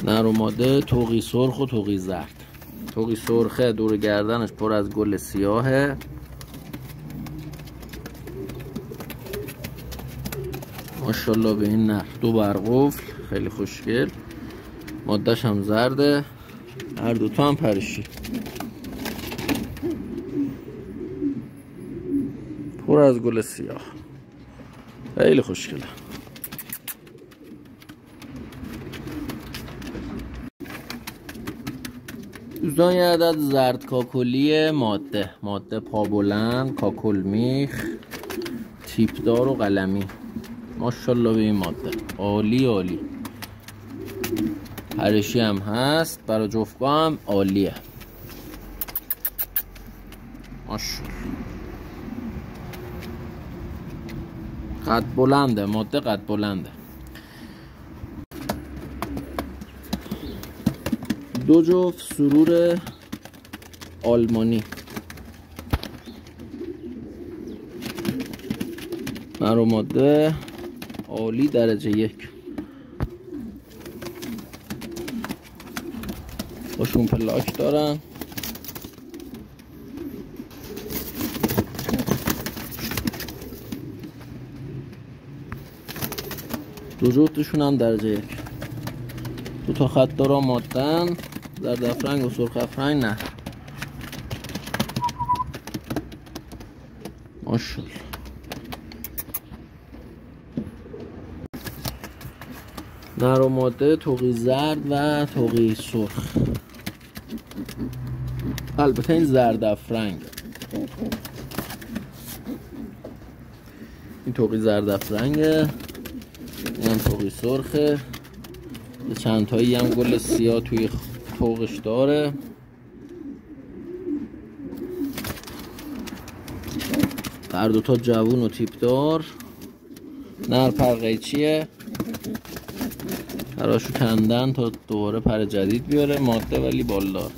نر و ماده توقی سرخ و توقی زرد. توقی سرخه دور گردنش پر از گل سیاهه. ماشاءالله به این نر. دو برقفل خیلی خوشگل. مادهش هم زرده. هر دوتا هم پرشی. پر از گل سیاه. خیلی خوشگله. دوستان یه عدد زرد کاکلی ماده پا بلند، کاکل میخ، تیپدار و قلمی. ماشاءالله به این ماده. عالی عالی. پرشی هم هست. برای جفتگاه هم عالیه. ماشاءالله. قد بلنده. ماده قد بلنده. دو جفت سرور آلمانی. نر و ماده عالی درجه 1. باشون پلاک دارن. دو جفتشون هم درجه 1. دو تا خط دارا مادن. زرد افرنگ و سرخ افرنگ نه. ماشاءالله. نر و ماده توقی زرد و توقی سرخ. البته این زرد افرنگ. این توقی زرد افرنگه. این هم توقی سرخه. چند تایی هم گل سیاه توی توقش داره. هر دوتا جوون و تیپدار. نر پر قیچیه. پراشو کندن تا دوباره پر جدید بیاره. ماده ولی بالدار.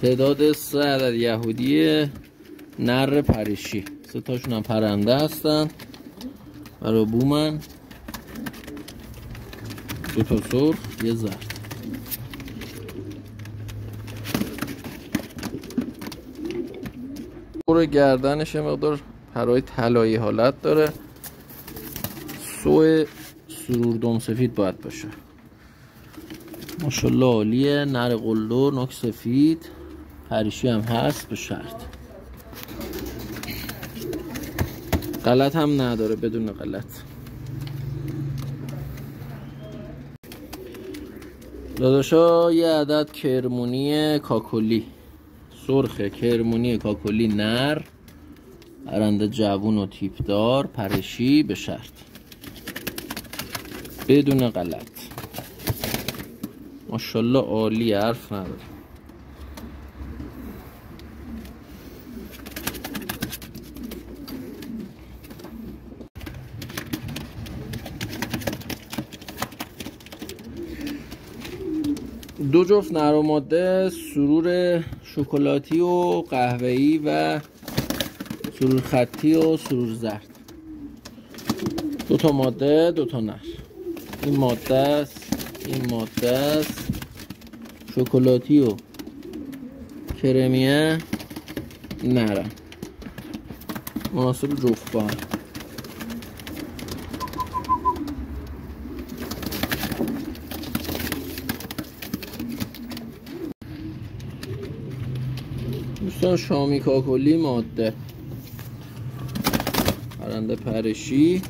تعداد 3 عدد یهودی نر پریشی. 3 تاشون هم پرنده هستن. برای بومن. 2 تا سرخ، یه زرد. دور گردنش مقدار پرای طلایی حالت داره. سوی سرور دم سفید باید باشه. ماشاءالله عالیه. نر قلدر، نوک سفید. پریشی هم هست به شرط. غلط هم نداره. بدون غلط. داداشا یه عدد کرمونی کاکلی سرخه. کرمونی کاکلی نر. پرنده جوون و تیپدار. پرشی به شرط. بدون غلط. ماشاءالله عالی. حرف نداره. دو جفت نر و ماده سرور شکلاتی و قهوه‌ای و سرور خطی و سرور زرد. 2 تا ماده 2 تا نر. این ماده است. این ماده است. شکلاتی و کرمیه نرم. مناسب جفتگاه. دوستان شامی کاکلی ماده. پرنده پرشی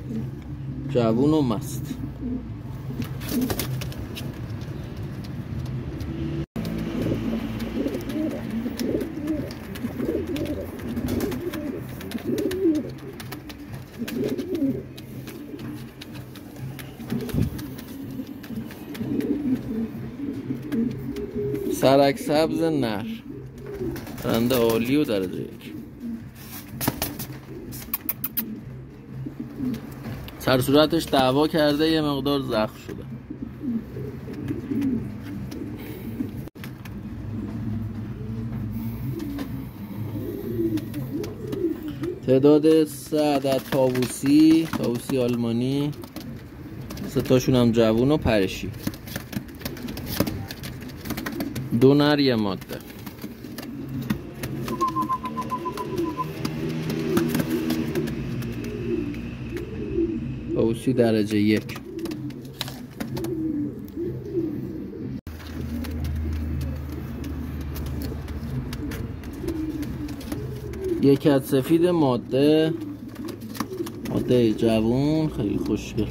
جوون و مست. سرک سبز نر. پرنده عالی و درجه 1. در صورتش دعوا کرده، یه مقدار زخم شده. تعداد 3 عدد طاووسی آلمانی، 3 تاشون هم جوون و پرشی، 2 نر 1 ماده. طاووسی درجه 1. یک کت سفید ماده جوون، خیلی خوشگل.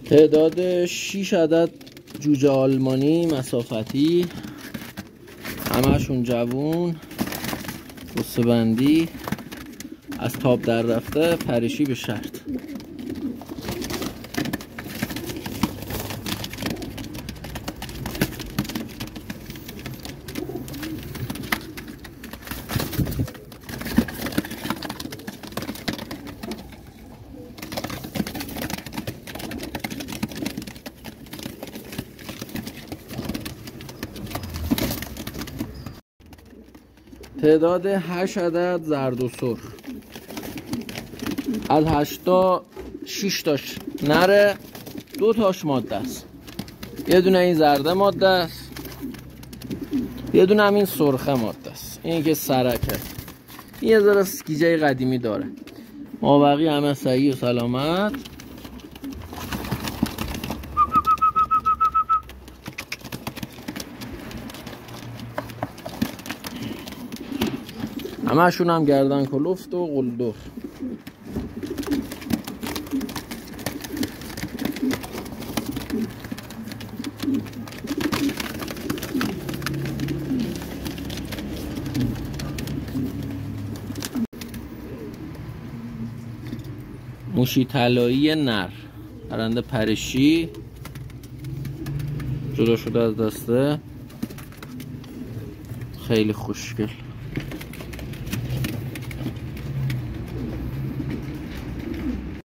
تعداد 6 عدد جوجه آلمانی مسافتی، همشون جوون، قصه بندی، از تاب در رفته، پرشی به شرط. تعداد 8 عدد زرد و سرخ، از 8 تا 6 تاش نره، 2 تاش ماده است. یه دونه این زرده ماده است، یه دونه هم این سرخه ماده است. این که سرکه، این یه ذره گیجه قدیمی داره. مابقی همه صحیح و سلامت. همشون هم گردن کلفت و قلدر. موشی طلایی نر، پرنده پرشی، جدا شده از دسته، خیلی خوشگل.